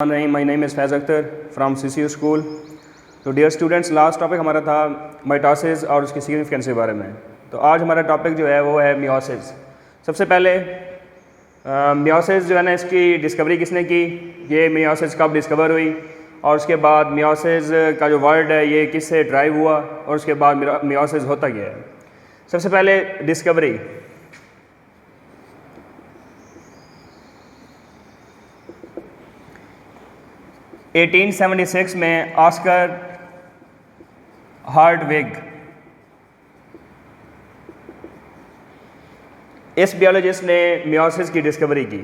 My name is Faiz Akhtar from CCU school. तो dear students, last topic हमारा था mitosis और उसकी सिग्निफिकेंस के बारे में। तो आज हमारा टॉपिक जो है वो है मियोसिस। सबसे पहले मियोसिस जो है ना, इसकी डिस्कवरी किसने की, ये मियोसिस कब डिस्कवर हुई, और उसके बाद मियोसिस का जो वर्ड है ये किससे ड्राइव हुआ, और उसके बाद मियोसिस होता क्या है। सबसे पहले डिस्कवरी। एटीन 1876 में ऑस्कर हार्टविग इस बियोलॉजिस्ट ने मियोसिस की डिस्कवरी की।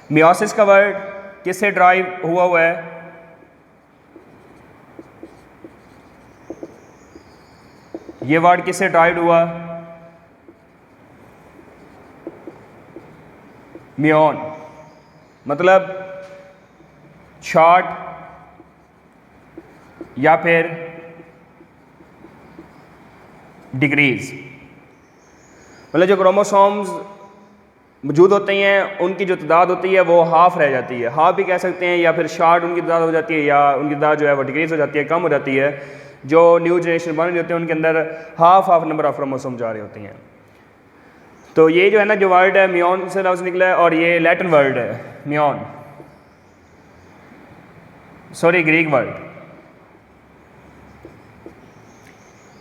मियोसिस का वर्ड किससे ड्राइव हुआ है, ये वर्ड किससे ड्राइव हुआ, मियोन, मतलब शॉर्ट या फिर डिक्रीज। मतलब जो क्रोमोसोम्स मौजूद होते हैं उनकी जो तादाद होती है वो हाफ रह जाती है, हाफ भी कह सकते हैं, या फिर शॉर्ट उनकी तादाद हो जाती है, या उनकी तादाद जो है वो डिक्रीज हो जाती है, कम हो जाती है। जो न्यू जनरेशन बन रही होती है उनके अंदर हाफ नंबर ऑफ क्रोमोसोम जा रहे होते हैं। तो ये जो है ना, जो वर्ड है मियोन से लफ्ज़ निकला है, और ये लैटिन वर्ड है मियोन, सॉरी ग्रीक वर्ड,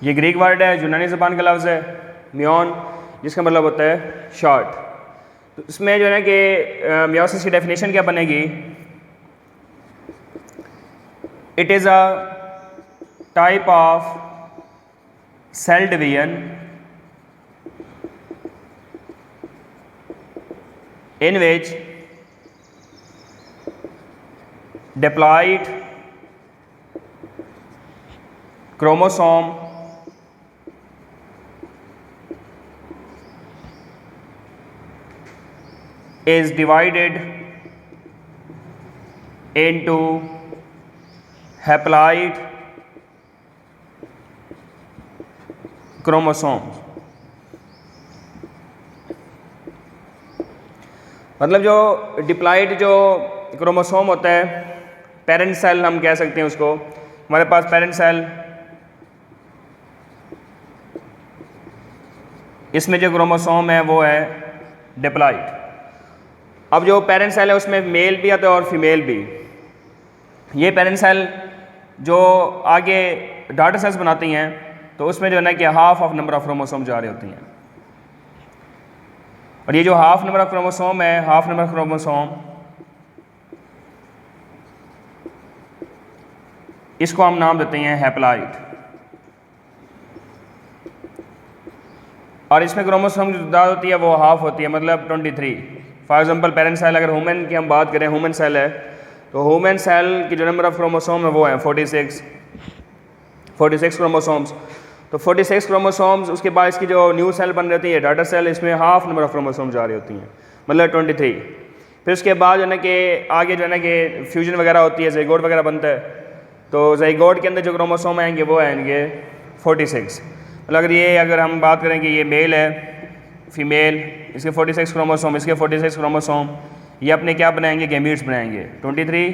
ये ग्रीक वर्ड है, यूनानी ज़बान का लफ्ज़ है मियोन, जिसका मतलब होता है शॉर्ट। तो इसमें जो है ना कि मियोसिस की डेफिनेशन क्या बनेगी, it is a type of cell division in which diploid chromosome is divided into haploid chromosomes। मतलब जो डिप्लॉइड जो क्रोमोसोम होता है, पेरेंट सेल हम कह सकते हैं उसको। हमारे पास पेरेंट सेल, इसमें जो क्रोमोसोम है वो है डिप्लॉइड। अब जो पेरेंट सेल है उसमें मेल भी आता है और फीमेल भी। ये पेरेंट सेल जो आगे डॉटर सेल्स बनाती हैं, तो उसमें जो है ना कि half of number of chromosome जा रही होती हैं। और ये जो हाफ नंबर ऑफ क्रोमोसोम है, हाफ नंबर ऑफ क्रोमोसोम, इसको हम नाम देते हैं हैप्लॉइड। और इसमें क्रोमोसोम की तादाद होती है वो हाफ होती है, मतलब 23। फॉर एग्जांपल पेरेंट सेल, अगर ह्यूमन की हम बात करें, ह्यूमन सेल है, तो ह्यूमन सेल की जो नंबर ऑफ क्रोमोसोम है वो है 46 क्रोमोसोम्स। तो 46 क्रोमोसोम्स, उसके बाद इसकी जो न्यू सेल बन रहती है डॉटर सेल, इसमें हाफ नंबर ऑफ क्रोमोसोम जा रही होती हैं, मतलब 23। फिर उसके बाद जो है ना कि आगे जो है ना कि फ्यूजन वगैरह होती है, ज़ाइगोट वगैरह बनता है, तो ज़ाइगोट के अंदर जो क्रोमोसोम आएंगे वो आएंगे 46। मतलब अगर हम बात करें कि ये मेल है, फीमेल, इसके 46 क्रोमोसोम, इसके 46 क्रोमोसोम, ये अपने क्या बनाएंगे, गैमीट्स बनाएंगे 23।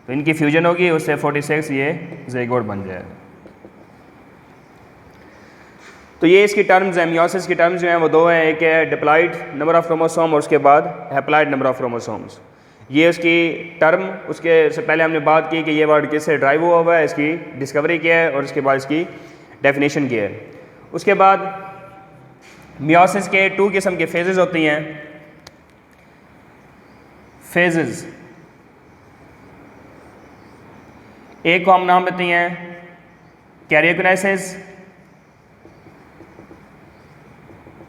तो इनकी फ्यूजन होगी, उससे 46 ये ज़ाइगोट बन जाएगा। तो ये इसकी टर्म्स हैं, मियोसिस की टर्म्स जो हैं वो दो हैं, एक है डिप्लॉइड नंबर ऑफ क्रोमोसोम और उसके बाद हैप्लॉइड नंबर ऑफ क्रोमोसोम्स। ये उसकी टर्म, उसके से पहले हमने बात की कि ये वर्ड किससे ड्राइव हुआ है, इसकी डिस्कवरी किया है, और उसके बाद इसकी डेफिनेशन किया है। उसके बाद मियोसिस के 2 किस्म के फेजेस होती हैं। फेजेस, एक को हम नाम देते हैं कैरियोकिनेसिस,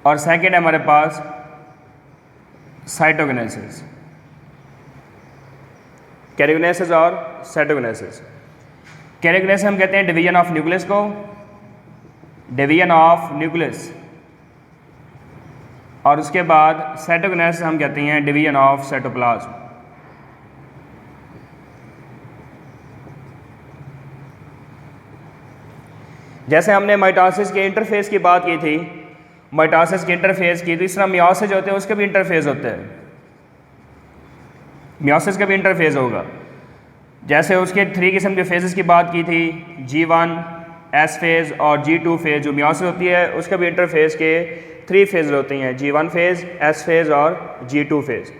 और सेकेंड है हमारे पास साइटोकिनेसिस। कैरियोकिनेसिस और साइटोकिनेसिस। कैरियोकिनेसिस हम कहते हैं डिवीजन ऑफ न्यूक्लियस को, डिवीजन ऑफ न्यूक्लियस, और उसके बाद साइटोकिनेसिस हम कहते हैं डिवीजन ऑफ साइटोप्लाज्म। जैसे हमने माइटोसिस के इंटरफेस की बात की थी, माइटोसिस के इंटरफेस की, तो इस तरह मियोसिस होते हैं उसके भी इंटरफेस होते हैं। मियोसिस का भी इंटरफेज़ होगा। जैसे उसके 3 किस्म के फेजेस की बात की थी, G1, S फेज़ और G2 फेज़। जो मियोसिस होती है उसका भी इंटरफेज़ के 3 फेज़ होती हैं, G1 फेज़, S फेज़ और G2 फेज़।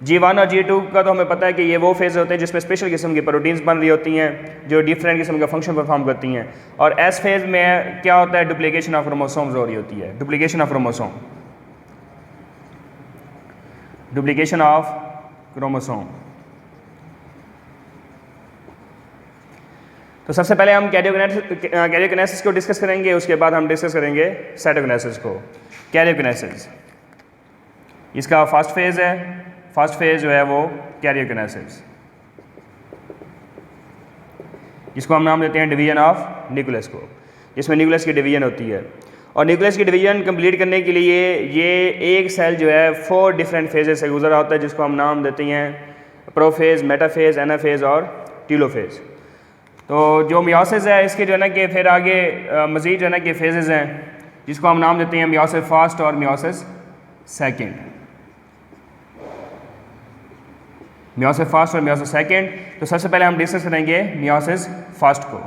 G1 और G2 का तो हमें पता है कि ये वो फेज़ होते हैं जिसमें स्पेशल किस्म की प्रोटीन्स बन रही होती हैं जो डिफरेंट किस्म का फंक्शन परफॉर्म करती हैं। और S फेज़ में क्या होता है, डुप्लीकेशन ऑफ क्रोमोसोम्स हो रही होती है, duplication of chromosome, duplication of chromosome. तो सबसे पहले हम कैरियोकिनेसिस को डिस्कस करेंगे, उसके बाद हम डिस्कस करेंगे साइटोकिनेसिस को। कैरियोकिनेसिस इसका फर्स्ट फेज़ है। फर्स्ट फेज़ जो है वो कैरियोकिनेसिस, जिसको हम नाम देते हैं डिवीजन ऑफ न्यूक्लियस को, जिसमें न्यूक्लियस की डिवीजन होती है। और न्यूक्लियस की डिवीजन कंप्लीट करने के लिए ये एक सेल जो है 4 डिफरेंट फेजेस से गुजरा होता है, जिसको हम नाम देते हैं प्रोफेज़, मेटाफेज़, एनाफेज़ और टीलोफेज़। तो जो मियोसिस है इसके जो है ना कि फिर आगे मज़ीद जो है ना कि फेजेस हैं, जिसको हम नाम देते हैं मियोसिस फर्स्ट और मियोसिस सेकेंड। मियोसिस फर्स्ट और मियोसिस सेकेंड। तो सबसे पहले हम डिस्कस करेंगे मियोसिस फर्स्ट को।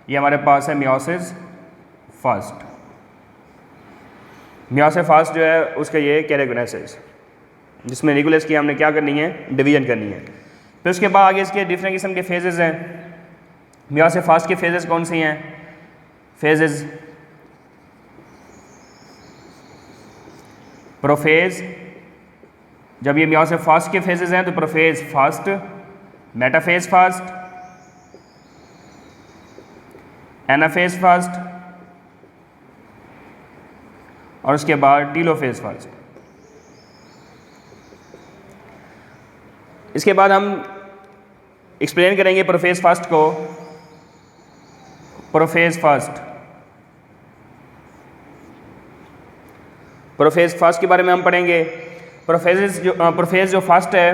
ये हमारे पास है मियोसिस फर्स्ट। मियोसिस फर्स्ट जो है उसका ये कैरियोकिनेसिस, जिसमें न्यूक्लियस की हमने क्या करनी है, डिवीजन करनी है। फिर उसके बाद आगे इसके डिफरेंट किस्म के फेजेस हैं। मियोसिस फर्स्ट के फेजेस कौन सी हैं? Phases prophase. जब ये मियोसिस फर्स्ट के फेजेस हैं तो prophase first, metaphase first, anaphase first और उसके बाद टीलोफेज फर्स्ट। इसके बाद हम एक्सप्लेन करेंगे प्रोफेज फर्स्ट को। प्रोफेज फर्स्ट, प्रोफेज फर्स्ट के बारे में हम पढ़ेंगे। प्रोफेज जो फर्स्ट है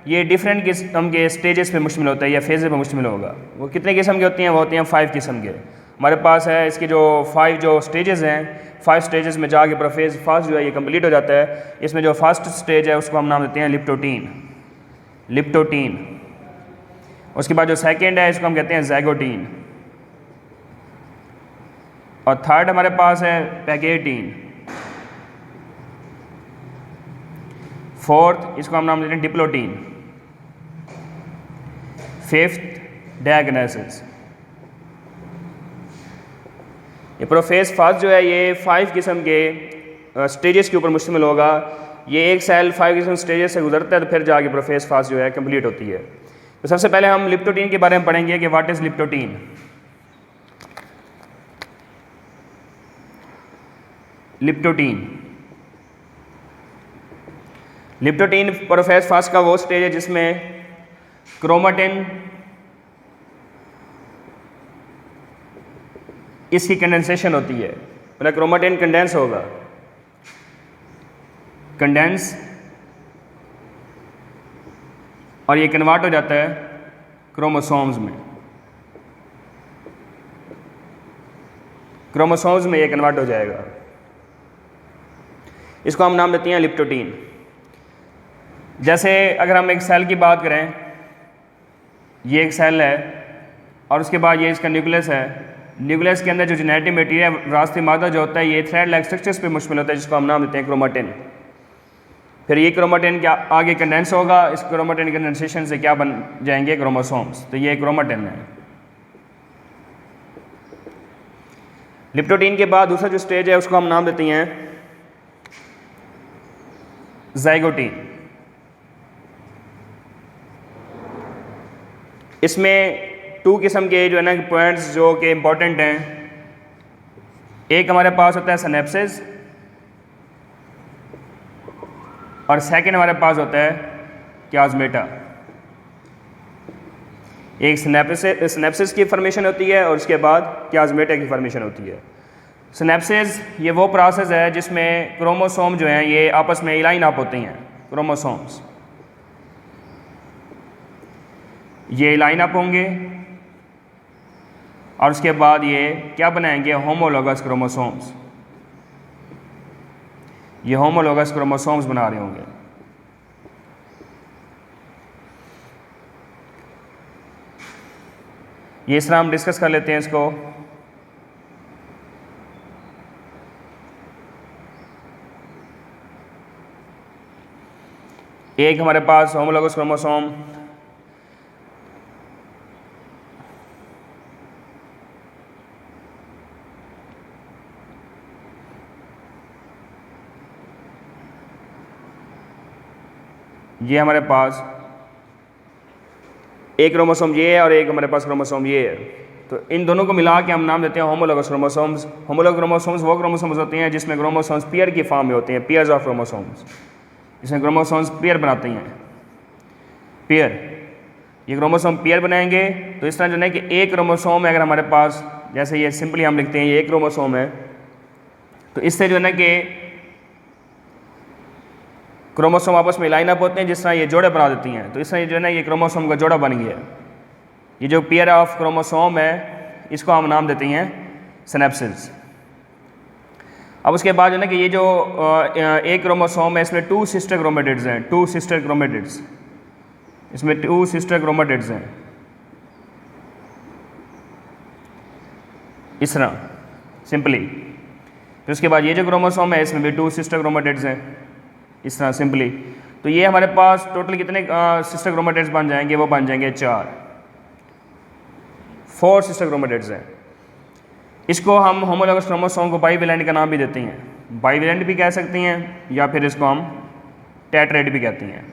ये डिफरेंट किस्म के स्टेजेस पे मुश्तमिल होता है या फेज पे मुश्तमिल होगा। वो कितने किस्म के होती हैं? वो होती हैं 5 किस्म के। हमारे पास है इसके जो 5 जो स्टेजेस हैं, 5 स्टेजेस में जाके प्रोफेज फर्स्ट जो है ये कंप्लीट हो जाता है। इसमें जो फर्स्ट स्टेज है उसको हम नाम देते हैं लिप्टोटीन। उसके बाद जो सेकेंड है इसको हम कहते हैं ज़ाइगोटीन। और थर्ड हमारे पास है पैगेटीन। फोर्थ इसको हम नाम देते हैं डिप्लोटीन। फिफ्थ डायग्नेसिस। ये प्रोफेज फर्स्ट जो है ये 5 किस्म के स्टेजेस के ऊपर मुश्तमिल होगा। ये एक सेल 5 किस्म स्टेजेस से गुजरता है तो फिर जाके प्रोफेज फर्स्ट जो है कंप्लीट होती है। तो सबसे पहले हम लिप्टोटीन के बारे में पढ़ेंगे कि what is leptotene. Leptotene prophase first का वो स्टेज है जिसमें क्रोमेटिन इसकी कंडेंसेशन होती है। मतलब क्रोमेटिन कंडेंस होगा, कंडेंस, और ये कन्वर्ट हो जाता है क्रोमोसोम्स में। क्रोमोसोम्स में ये कन्वर्ट हो जाएगा। इसको हम नाम देते हैं लिप्टोटीन। जैसे अगर हम एक सेल की बात करें, ये एक सेल है और उसके बाद ये इसका न्यूक्लियस है। न्यूक्लियस के अंदर जो जेनेटिक मटेरियल रास्ते मादा जो होता है ये थ्रेड लाइक स्ट्रक्चर्स पे मुश्तमिल होता है, जिसको हम नाम देते हैं क्रोमेटिन। फिर ये क्रोमेटिन क्या आगे कंडेंस होगा। इस क्रोमेटिन कंडेंसेशन से क्या बन जाएंगे? क्रोमोसोम्स। तो ये क्रोमेटिन है। लिप्टोटीन के बाद दूसरा जो स्टेज है उसको हम नाम देते हैं ज़ाइगोटीन। इसमें 2 किस्म के जो है ना पॉइंट्स जो कि इम्पोर्टेंट हैं। एक हमारे पास होता है सिनेप्सिस और सेकंड हमारे पास होता है क्याज़मेटा। एक सिनेप्सिस की फॉर्मेशन होती है और उसके बाद क्याज़मेटा की फॉर्मेशन होती है। सिनेप्सिस ये वो प्रोसेस है जिसमें क्रोमोसोम जो हैं ये आपस में लाइन अप होते हैं। क्रोमोसोम्स ये लाइन अप होंगे और उसके बाद ये क्या बनाएंगे? Homologous chromosomes. ये होमोलोगस क्रोमोसोम्स बना रहे होंगे। ये इस तरह हम डिस्कस कर लेते हैं इसको। एक हमारे पास होमोलोगस क्रोमोसोम, ये हमारे पास एक क्रोमोसोम ये है और एक हमारे पास क्रोमोसोम ये है। तो इन दोनों को मिला के हम नाम देते हैं होमोलोगस क्रोमोसोम्स। होमोलोगस क्रोमोसोम्स वो क्रोमोसोम्स होते हैं जिसमें क्रोमोसोम्स पेयर की फॉर्म में होते हैं, पेयर्स ऑफ क्रोमोसोम्स, जिसमें क्रोमोसोम्स पेयर बनाते हैं, पेयर। ये क्रोमोसोम पेयर बनाएंगे तो इस तरह जो है कि एक क्रोमोसोम है अगर हमारे पास, जैसे ये सिंपली हम लिखते हैं ये एक क्रोमोसोम है, तो इससे जो है ना कि क्रोमोसोम आपस में लाइन अप होते हैं, जिस तरह ये जोड़े बना देती हैं। तो इस तरह जो है ना ये क्रोमोसोम का जोड़ा बन गया। ये जो पेयर ऑफ क्रोमोसोम है इसको हम नाम देते हैं सिनेप्सिस। अब उसके बाद जो है ना कि ये जो एक क्रोमोसोम है इसमें 2 सिस्टर क्रोमेटिड्स हैं, 2 सिस्टर क्रोमेटिड्स, इसमें 2 सिस्टर क्रोमेटिड्स हैं इस तरह सिंपली। फिर उसके बाद ये जो क्रोमोसोम है इसमें भी 2 सिस्टर क्रोमेटिड्स हैं इस तरह सिंपली। तो ये हमारे पास टोटल कितने सिस्टर क्रोमेटिड्स बन जाएंगे? वो बन जाएंगे 4 सिस्टर क्रोमेटिड्स हैं। इसको हम होमोलोगस क्रोमोसोम को बाईवेलेंट का नाम भी देते हैं, बाईवेलेंट भी कह सकते हैं या फिर इसको हम टेट्रेट भी कहते हैं।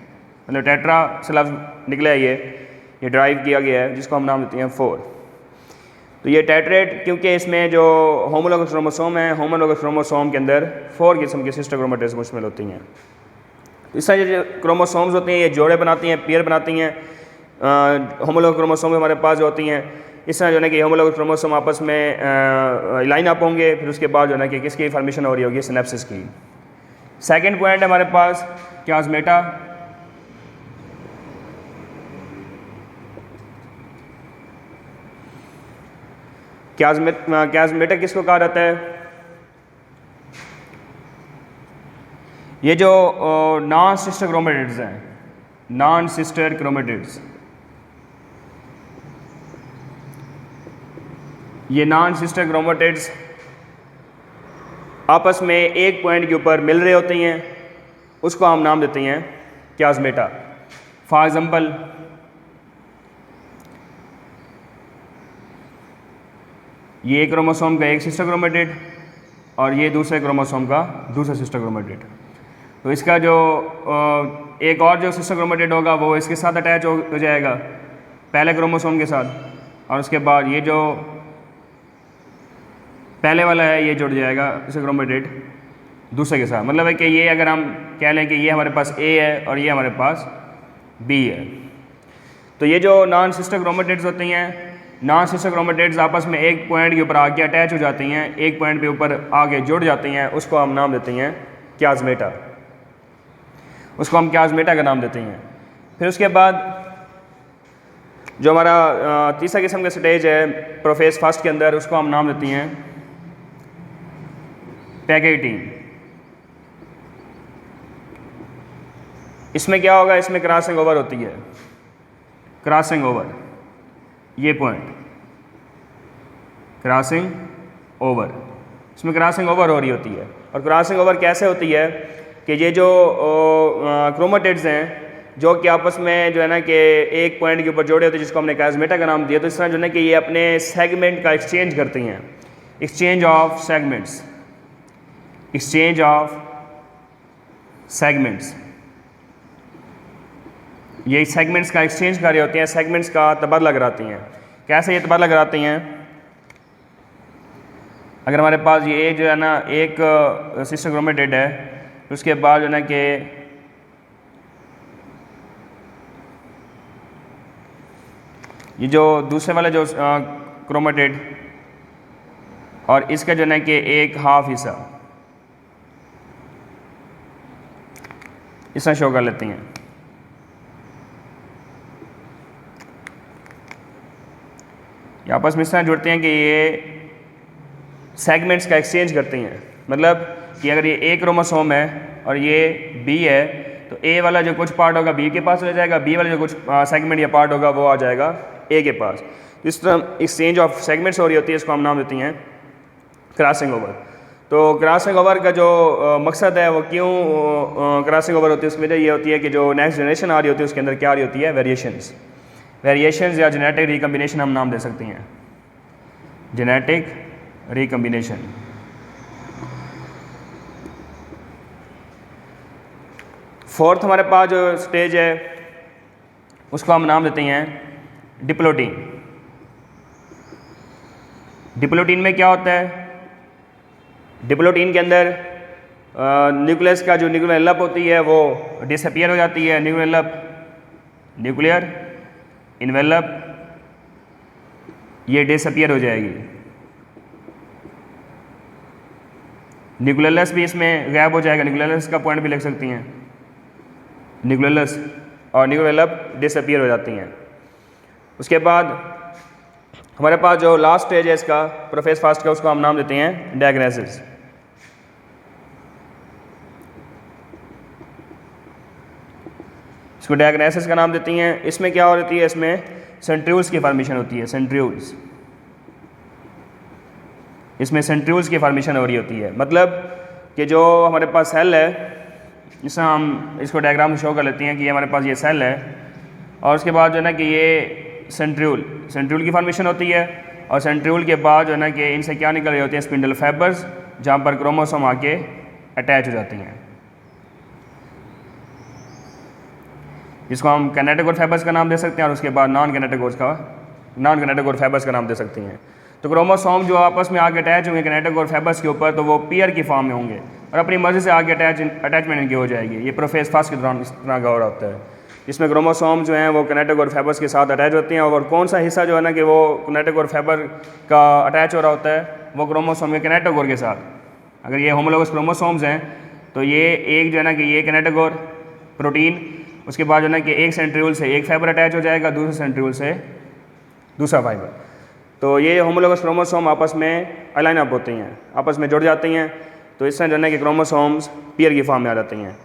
मतलब टेट्रा से लफ्ज़ निकला है, ये ड्राइव किया गया है, जिसको हम नाम देते हैं 4। तो ये टेट्रेट क्योंकि इसमें जो होमोलोगस क्रोमोसोम है, होमोलोगस क्रोमोसोम के अंदर 4 किस्म के सिस्टर क्रोमेटिड्स मुश्मिल होती हैं। इस तरह जो क्रोमोसोम्स होती हैं ये जोड़े बनाती हैं, पेयर बनाती हैं। होमोलोगस क्रोमोसोम हमारे पास जो होती हैं इस तरह जो है कि होमोलोगस क्रोमोसोम आपस में लाइन अप होंगे। फिर उसके बाद जो है कि किसकी फॉर्मेशन हो रही होगी? सिनेप्सिस की। सेकंड पॉइंट है हमारे पास क्याज़मेटा। क्याज़मेटा किसको कहा जाता है? ये जो नॉन सिस्टर क्रोमेटिड्स हैं, नॉन सिस्टर क्रोमेटिड्स, ये नॉन सिस्टर क्रोमेटिड्स आपस में एक पॉइंट के ऊपर मिल रहे होते हैं, उसको हम नाम देते हैं क्याज़मेटा। फॉर एग्जांपल ये एक क्रोमोसोम का एक सिस्टर क्रोमेटिड और ये दूसरे क्रोमोसोम का दूसरा सिस्टर क्रोमेटिड। तो इसका जो एक और जो सिस्टर क्रोमेटिड होगा वो इसके साथ अटैच हो जाएगा पहले क्रोमोसोम के साथ, और उसके बाद ये जो पहले वाला है ये जुड़ जाएगा सिस्टर क्रोमेटिड दूसरे के साथ। मतलब है कि ये अगर हम कह लें कि ये हमारे पास ए है और ये हमारे पास बी है। तो ये जो नॉन सिस्टर क्रोमेटिड्स होती हैं, नॉन सिस्टर क्रोमेटिड्स आपस में एक पॉइंट के ऊपर आके अटैच हो जाती हैं, एक पॉइंट के ऊपर आगे जुड़ जाती हैं, उसको हम नाम देते हैं क्याज़मेटा। उसको हम क्याज़मेटा का नाम देते हैं। फिर उसके बाद जो हमारा तीसरा किस्म का स्टेज है प्रोफेज फर्स्ट के अंदर, उसको हम नाम देते हैं पैकेटिंग। इसमें क्या होगा? इसमें क्रॉसिंग ओवर होती है, क्रॉसिंग ओवर, ये पॉइंट क्रॉसिंग ओवर, इसमें क्रॉसिंग ओवर हो रही होती है। और क्रॉसिंग ओवर कैसे होती है कि ये जो क्रोमेटिड्स हैं जो कि आपस में जो है ना कि एक पॉइंट के ऊपर जोड़े होते हैं, जिसको हमने क्याज़मेटा का नाम दिया। तो इस तरह जो है कि ये अपने सेगमेंट का एक्सचेंज करती हैं, exchange of segments, exchange of segments. ये सेगमेंट्स का एक्सचेंज कर रहे होते हैं, सेगमेंट्स का तबादला कराती हैं। कैसे ये तबादला कराती हैं? अगर हमारे पास ये जो है ना एक सिस्टर क्रोमेटिड है, उसके बाद जो है ना कि ये जो दूसरे वाला जो क्रोमेटिड और इसका जो है ना कि एक हाफ हिस्सा इस तरह शो कर लेती हैं। ये आपस में इस तरह जुड़ते हैं कि ये सेगमेंट्स का एक्सचेंज करती हैं। मतलब कि अगर ये ए क्रोमोसोम है और ये बी है, तो ए वाला जो कुछ पार्ट होगा बी के पास चला जाएगा, बी वाला जो कुछ सेगमेंट या पार्ट होगा वो आ जाएगा ए के पास। इस तरह एक्सचेंज ऑफ सेगमेंट्स हो रही होती है, इसको हम नाम देती हैं क्रॉसिंग ओवर। तो क्रॉसिंग ओवर का जो मकसद है वो क्यों क्रॉसिंग ओवर होती है, उसकी वजह ये होती है कि जो नेक्स्ट जनरेशन आ रही होती है उसके अंदर क्या आ रही होती है, वेरिएशंस या जेनेटिक रिकम्बिनेशन हम नाम दे सकते हैं, जेनेटिक रिकम्बिनेशन। फोर्थ हमारे पास जो स्टेज है उसको हम नाम देते हैं डिप्लोटीन। डिप्लोटीन में क्या होता है, डिप्लोटीन के अंदर न्यूक्लियस का जो न्यूक्लियर एनवेलप होती है वो डिसअपीयर हो जाती है। न्यूक्लियर एनवेलप ये डिसअपीयर हो जाएगी, न्यूक्लियस भी इसमें गायब हो जाएगा। न्यूक्लियस का पॉइंट भी लिख सकती हैं, न्यूक्लियस और न्यूक्लियर एनवेलप डिसअपीयर हो जाती हैं। उसके बाद हमारे पास जो लास्ट स्टेज है इसका प्रोफेज फास्ट का, उसको हम नाम देते हैं डायग्नेसिस। इसको डायग्नेसिस का नाम देती हैं। इसमें क्या होती है, इसमें सेंट्रियोल्स की फॉर्मेशन होती है, सेंट्रियोल्स। इसमें सेंट्रियोल्स की फॉर्मेशन हो रही होती है, मतलब कि जो हमारे पास सेल है, जिसमें हम इसको डायग्राम में शो कर लेते हैं कि ये हमारे पास ये सेल है, और उसके बाद जो है ना कि ये सेंट्रियोल की फॉर्मेशन होती है, और सेंट्रियोल के बाद जो है ना कि इनसे क्या निकल रही होती है, स्पिंडल फाइबर्स, जहाँ पर क्रोमोसोम आके अटैच हो जाती हैं, जिसको हम कैनेटिक फाइबर्स का नाम दे सकते हैं, और उसके बाद नॉन कैनेटिक फाइबर्स का नाम दे सकती हैं। तो क्रोमोसोम जो आपस में आगे अटैच होंगे कैनेटिक फाइबर्स के ऊपर, तो वो पेयर की फॉर्म में होंगे और अपनी मर्जी से आगे अटैचमेंट इनकी हो जाएगी। ये प्रोफेज फास्ट के दौरान इस तरह का हो रहा होता है, इसमें क्रोमोसोम जो हैं वो कैनेटिक फाइबर्स के साथ अटैच होते हैं, और कौन सा हिस्सा जो है ना कि वो कैनेटिक फाइबर का अटैच हो रहा होता है, वो क्रोमोसोम के कैनेटिक के साथ। अगर ये होमोलोगस क्रोमोसोम्स हैं तो ये एक जो है ना कि ये कैनेटिक प्रोटीन, उसके बाद जो है ना कि एक सेंट्रियोल से एक फाइबर अटैच हो जाएगा, दूसरे सेंट्रियोल से दूसरा फाइबर। तो ये होमोलोगस क्रोमोसोम आपस में अलाइन अप होती हैं, आपस में जुड़ जाती हैं, तो इससे जो है ना कि क्रोमोसोम्स पेयर की फॉर्म में आ जाती हैं।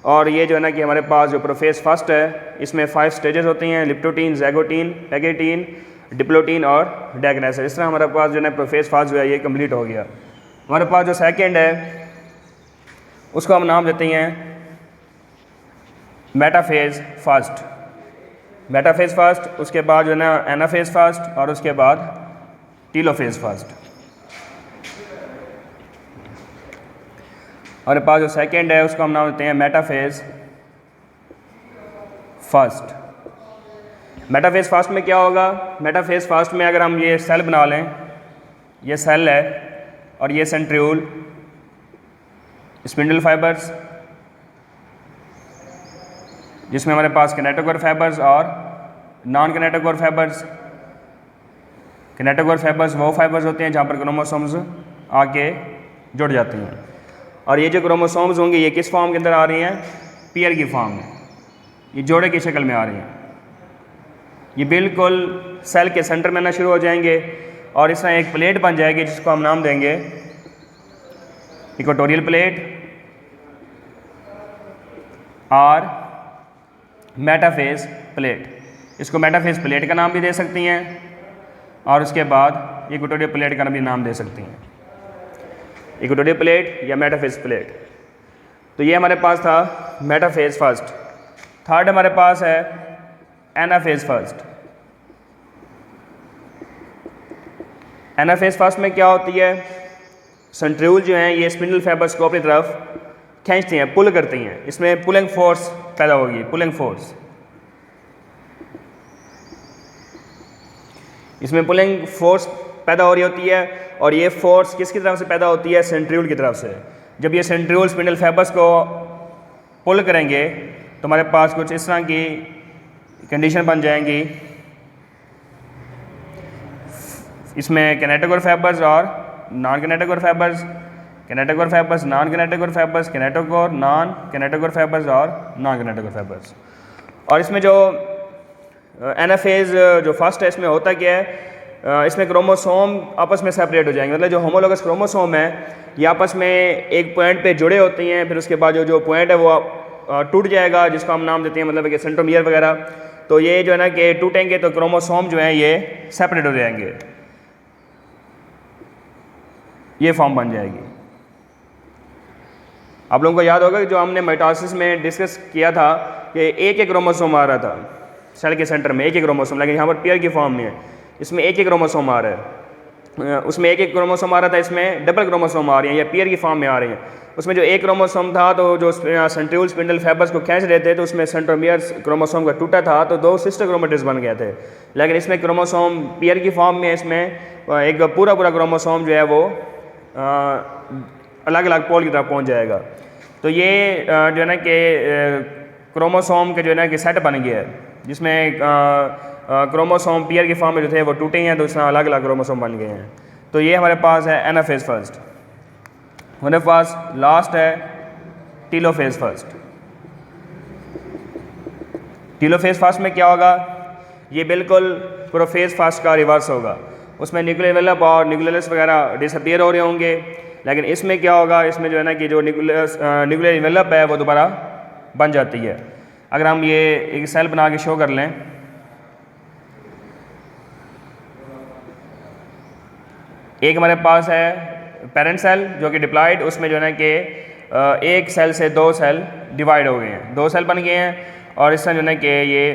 और ये जो है ना कि हमारे पास जो प्रोफेज फर्स्ट है, इसमें 5 स्टेजेस होती हैं, लिप्टोटीन, ज़ैगोटीन, पैगेटीन, डिप्लोटीन और डायग्नेसिस। इस तरह हमारे पास जो है प्रोफेज फर्स्ट जो है ये कंप्लीट हो गया। हमारे पास जो सेकेंड है उसको हम नाम देते हैं मेटाफेज फर्स्ट। मेटाफेज फर्स्ट, उसके बाद जो है ना एनाफेज फर्स्ट, और उसके बाद टीलोफेज फर्स्ट। हमारे पास जो सेकेंड है उसको हम नाम देते हैं मेटाफेज फर्स्ट। मेटाफेज फर्स्ट में क्या होगा, मेटाफेज फर्स्ट में अगर हम ये सेल बना लें, ये सेल है और ये सेंट्रियोल, स्पिंडल फाइबर्स, जिसमें हमारे पास कैनेटिक फाइबर्स और non kinetic fibres. Kinetic fibres वो फाइबर्स होते हैं जहाँ पर क्रोमोसोम्स आके जुड़ जाते हैं, और ये जो क्रोमोसोम्स होंगे ये किस फॉर्म के अंदर आ रही हैं, पेयर की फॉर्म में, ये जोड़े की शक्ल में आ रही हैं। ये बिल्कुल सेल के सेंटर में आना शुरू हो जाएंगे, और इस तरह एक प्लेट बन जाएगी जिसको हम नाम देंगे इक्वेटोरियल प्लेट और मेटाफेज प्लेट। इसको मेटाफेज प्लेट का नाम भी दे सकती हैं, और उसके बाद इक्वेटोरियल प्लेट का भी नाम दे सकती हैं, इक्वेटोरियल प्लेट या मेटाफेज प्लेट। तो ये हमारे पास था मेटाफेज फर्स्ट। थर्ड हमारे पास है एनाफेज फर्स्ट। एनाफेज फर्स्ट में क्या होती है, सेंट्रियोल जो हैं ये स्पिंडल फाइबर्स को अपनी तरफ खींचती हैं, पुल करती हैं, इसमें पुलिंग फोर्स पैदा होगी, पुलिंग फोर्स। इसमें पुलिंग फोर्स पैदा हो रही होती है, और ये फोर्स किसकी तरफ से पैदा होती है, सेंट्रियोल की तरफ से। जब ये सेंट्रियोल स्पिंडल फाइबर्स को पुल करेंगे तो हमारे पास कुछ इस तरह की कंडीशन बन जाएंगी, इसमें कैनेटिक फाइबर्स और non kinetic fibres, kinetic fibres, non kinetic fibres, kinetic और नॉन कैनेटिक फाइबर्स और नॉन कैनेटिक फाइबर्स। और इसमें जो एनाफेज जो फर्स्ट है, इसमें होता क्या है, इसमें क्रोमोसोम आपस में सेपरेट हो जाएंगे, मतलब जो होमोलोगस क्रोमोसोम है ये आपस में एक पॉइंट पे जुड़े होती हैं, फिर उसके बाद जो पॉइंट है वो टूट जाएगा, जिसको हम नाम देते हैं मतलब कि सेंट्रोमियर वगैरह। तो ये जो है ना कि टूटेंगे तो क्रोमोसोम जो है ये सेपरेट हो जाएंगे, ये फॉर्म बन जाएगी। आप लोगों को याद होगा कि जो हमने माइटोसिस में डिस्कस किया था कि एक क्रोमोसोम आ रहा था सेल के सेंटर में, एक ही क्रोमोसोम, लेकिन यहाँ पर पेयर की फॉर्म में है, इसमें एक ही क्रोमोसोम आ रहा है, उसमें एक क्रोमोसोम आ रहा था, इसमें डबल क्रोमोसोम आ रही हैं या पेयर की फॉर्म में आ रही हैं। उसमें जो एक क्रोमोसोम था तो जो सेंट्रियोल स्पिंडल फाइबर्स को खींच रहे थे तो उसमें सेंट्रोमियर क्रोमोसोम का टूटा था तो 2 सिस्टर क्रोमेटिड्स बन गए थे, लेकिन इसमें क्रोमोसोम पेयर की फॉर्म में इसमें एक पूरा क्रोमोसोम जो है वो अलग अलग पोल की तरफ पहुँच जाएगा। तो ये जो है ना कि क्रोमोसोम के जो है ना कि सेट बन गया है, जिसमें क्रोमोसोम पेयर की फॉर्म में जो थे वो टूटे हैं तो इसमें अलग अलग क्रोमोसोम बन गए हैं। तो ये हमारे पास है एनाफेज फर्स्ट, हमारे पास लास्ट है टीलोफेज फर्स्ट। टीलोफेज फर्स्ट में क्या होगा, ये बिल्कुल प्रोफेज फर्स्ट का रिवर्स होगा, उसमें न्यूक्लियर एनवेलप और न्यूक्लियस वगैरह डिसअपीयर हो रहे होंगे, लेकिन इसमें क्या होगा, इसमें जो है ना कि जो न्यूक्लियर एनवेलप है वो दोबारा बन जाती है। अगर हम ये एक सेल बना के शो कर लें, एक हमारे पास है पेरेंट सेल जो कि डिप्लॉयड, उसमें जो है ना कि एक सेल से 2 सेल डिवाइड हो गए हैं, 2 सेल बन गए हैं और इससे जो है ना कि ये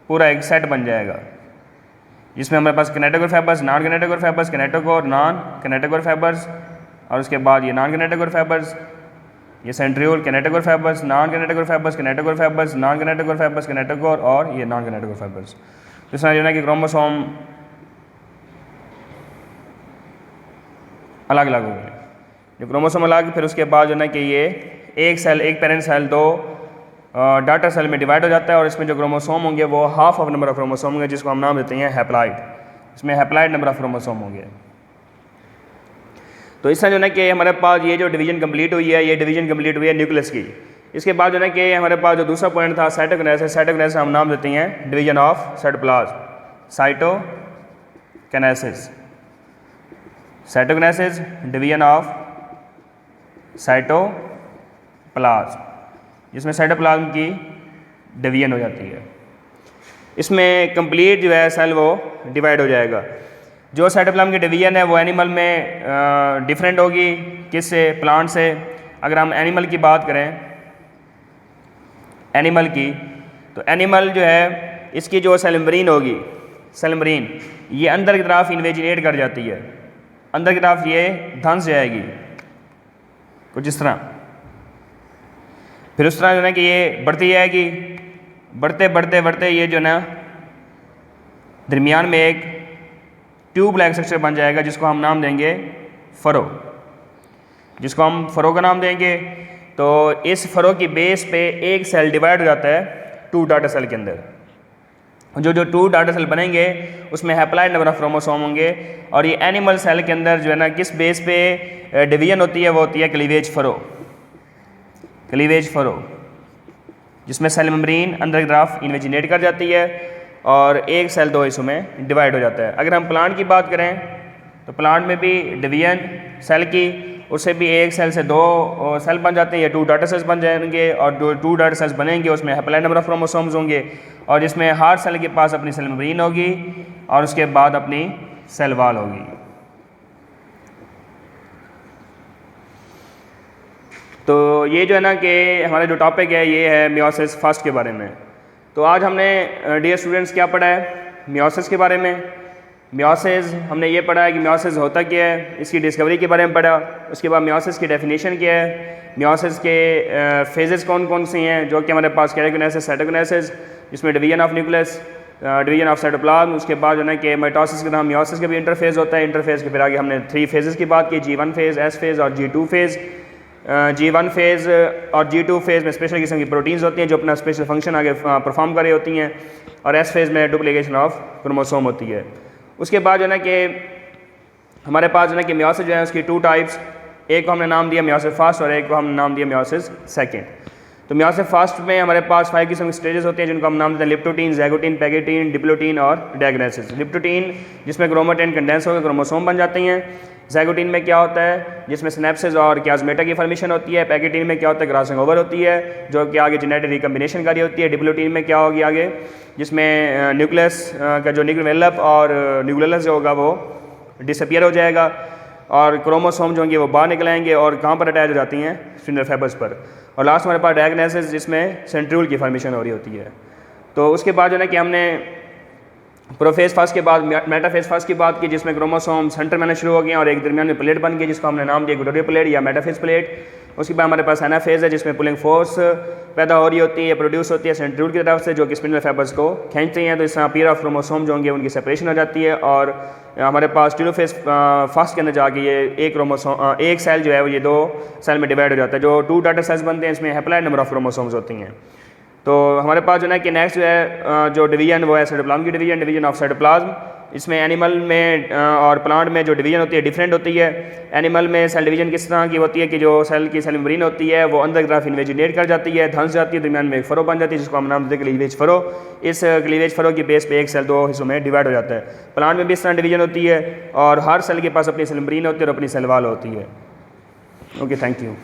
पूरा एक सेट बन जाएगा, जिसमें हमारे पास kinetochore fibres, non kinetochore fibres, kinetochore, non kinetochore fibres और उसके बाद ये नॉन किनेटोकोर फाइबर्स, ये centriole kinetochore fibres, non kinetochore fibres, kinetochore fibres, non kinetochore fibres, kinetochore और ये नॉन किनेटोकोर फाइबर्स। तो इस तरह जो है कि क्रोमोसोम अलग अलग हो गए, जो क्रोमोसोम अलग, फिर उसके बाद जो है ना कि ये एक सेल, एक पेरेंट सेल 2 डॉटर सेल में डिवाइड हो जाता है और इसमें जो क्रोमोसोम होंगे वो half of number of chromosome होंगे, जिसको हम नाम देते हैं हैप्लॉइड। इसमें हैप्लॉइड नंबर ऑफ क्रोमोसोम होंगे। तो इस तरह जो है कि हमारे पास ये जो डिवीजन कंप्लीट हुई है, ये डिवीजन कंप्लीट हुई है न्यूक्लियस की। इसके बाद जो है कि हमारे पास जो दूसरा पॉइंट था साइटोकिनेसिस, साइटोकिनेसिस हम नाम देते हैं division of cytoplasm, cytokinesis, cytokinesis division of cytoplasm, जिसमें साइटोप्लाज्म की डिवीजन हो जाती है। इसमें कंप्लीट जो है सेल वो डिवाइड हो जाएगा। जो साइटोप्लाज्म की डिवीजन है वो एनिमल में डिफरेंट होगी, किससे, प्लांट से। अगर हम एनिमल की बात करें, एनिमल की, तो एनिमल जो है इसकी जो सेल मेम्ब्रेन होगी, सेल मेम्ब्रेन ये अंदर की तरफ इन्वेजिनेट कर जाती है, अंदर की तरफ ये धंस जाएगी कुछ इस तरह। फिर उस तरह जो है कि ये बढ़ती जाएगी, बढ़ते बढ़ते बढ़ते ये जो है ना दरमियान में एक ट्यूब लाइक स्ट्रक्चर बन जाएगा, जिसको हम नाम देंगे फरो, जिसको हम फरो का नाम देंगे। तो इस फरो की बेस पे एक सेल डिवाइड हो जाता है 2 डॉटर सेल के अंदर। जो 2 डॉटर सेल बनेंगे उसमें हैप्लॉइड नंबर ऑफ क्रोमोसोम होंगे और ये एनिमल सेल के अंदर जो है ना किस बेस पे डिवीजन होती है, वो होती है क्लीवेज फरो, क्लीवेज फरो, जिसमें सेल मेम्ब्रेन अंदर की तरफ इन्वेजिनेट कर जाती है और एक सेल 2 हिस्सों में डिवाइड हो जाता है। अगर हम प्लांट की बात करें तो प्लांट में भी डिवीजन सेल की, उससे भी एक सेल से 2 सेल बन जाते हैं या 2 डॉटर सेल्स बन जाएंगे और जो 2 डॉटर सेल्स बनेंगे उसमें हैप्लॉइड नंबर ऑफ क्रोमोसोम्स होंगे और जिसमें हर सेल के पास अपनी सेल मेम्ब्रेन होगी और उसके बाद अपनी सेल वॉल होगी। तो ये जो है ना कि हमारा जो टॉपिक है ये है मियोसिस फर्स्ट के बारे में। तो आज हमने डियर स्टूडेंट्स क्या पढ़ा है मियोसिस के बारे में। मियोसिस हमने ये पढ़ा है कि मियोसिस होता क्या है, इसकी डिस्कवरी के बारे में पढ़ा। उसके बाद मियोसिस की डेफिनेशन क्या है, मियोसिस के फेजेस कौन कौन से हैं, जो कि हमारे पास कैरियोकिनेसिस, साइटोकिनेसिस, जिसमें division of nucleus, division of cytoplasm. उसके बाद जो है कि माइटोसिस के नाम मियोसिस का भी इंटरफेज होता है। इंटरफेज के फिर आगे हमने 3 फेजेस की बात की, G1 फेज़, S फेज़ और G2 फेज़। G1 फेज़ और G2 फेज़ में स्पेशल किस्म की प्रोटीन्स होती हैं जो अपना स्पेशल फंक्शन आगे परफॉर्म कर रही होती हैं और S फेज़ में डुप्लीकेशन ऑफ क्रोमोसोम होती है। उसके बाद जो है ना कि हमारे पास जो है कि मियोसिस जो है उसकी 2 टाइप्स, एक को हमने नाम दिया मियोसिस फर्स्ट और एक को हमने नाम दिया मियोसिस सेकेंड। तो मियोसिस फर्स्ट में हमारे पास 5 किस्म के स्टेजेस होते हैं जिनको हम नाम देते हैं लिप्टोटीन, ज़ैगोटीन, पैगेटीन, डिप्लोटीन और डायग्नेसिस। लिप्टोटीन जिसमें क्रोमेटिन कंडेंस होकर क्रोमोसोम बन जाते हैं, ज़ाइगोटीन में क्या होता है, जिसमें सिनेप्सिस और क्याज़मेटा की फॉर्मेशन होती है। पैकेटीन में क्या होता है, क्रॉसिंग ओवर होती है जो कि आगे जेनेटिक रिकम्बिनेशन कारी होती है। डिप्लोटीन में क्या होगी आगे, जिसमें न्यूक्लियस का जो न्यूक्लियस और न्यूक्लियस जो होगा वो डिसअपियर हो जाएगा और क्रोमोसोम जो होंगे वो बाहर निकल आएंगे और कहाँ पर अटैच हो जाती हैं, स्पिंडल फाइबर्स पर। और लास्ट हमारे पास डायग्नेसिस, जिसमें सेंट्रियोल की फॉर्मेशन हो रही होती है। तो उसके बाद जो है कि हमने प्रोफेज फास्ट के बाद मेटाफेज फास्ट की बात की, जिसमें क्रोमोसोम सेंटर में आना शुरू हो गए और एक दरमियान में प्लेट बन गई जिसको हमने नाम दिया इक्वेटोरियल प्लेट या मेटाफेज प्लेट। उसके बाद हमारे पास एनाफेज है जिसमें पुलिंग फोर्स पैदा हो रही होती है, प्रोड्यूस होती है सेंट्रियोल की तरफ से जो कि स्पिंडल फाइबर्स को खींचती हैं। तो इस तरह पेयर ऑफ क्रोमोसोम जो होंगे उनकी सेपरेशन हो जाती है और हमारे पास टेलोफेज फास्ट के अंदर जाके ये एक सेल जो है वो ये 2 सेल में डिवाइड हो जाता है। जो 2 डॉटर सेल्स बनते हैं इसमें हैप्लॉइड नंबर ऑफ क्रोमोसोम्स होती हैं। तो हमारे पास जो है कि नेक्स्ट जो है जो डिवीजन वो है साइटोप्लाज्म की डिवीजन ऑफ साइटोप्लाज्म। इसमें एनिमल में और प्लांट में जो डिवीजन होती है डिफरेंट होती है। एनिमल में सेल डिवीजन किस तरह की होती है कि जो सेल की सेल मेम्ब्रेन होती है वो अंदर की तरफ इन्वेजिनेट कर जाती है, धंस जाती है, दरमियान में एक फरो बन जाती है जिसको हम नाम देते हैं क्लीवेज फरो। इस क्लीवेज फरो की बेस पे एक सेल 2 हिस्सों में डिवाइड हो जाता है। प्लांट में भी इस तरह डिवीजन होती है और हर सेल के पास अपनी सेल मेम्ब्रेन होती है और अपनी सेल वॉल होती है। Okay, thank you.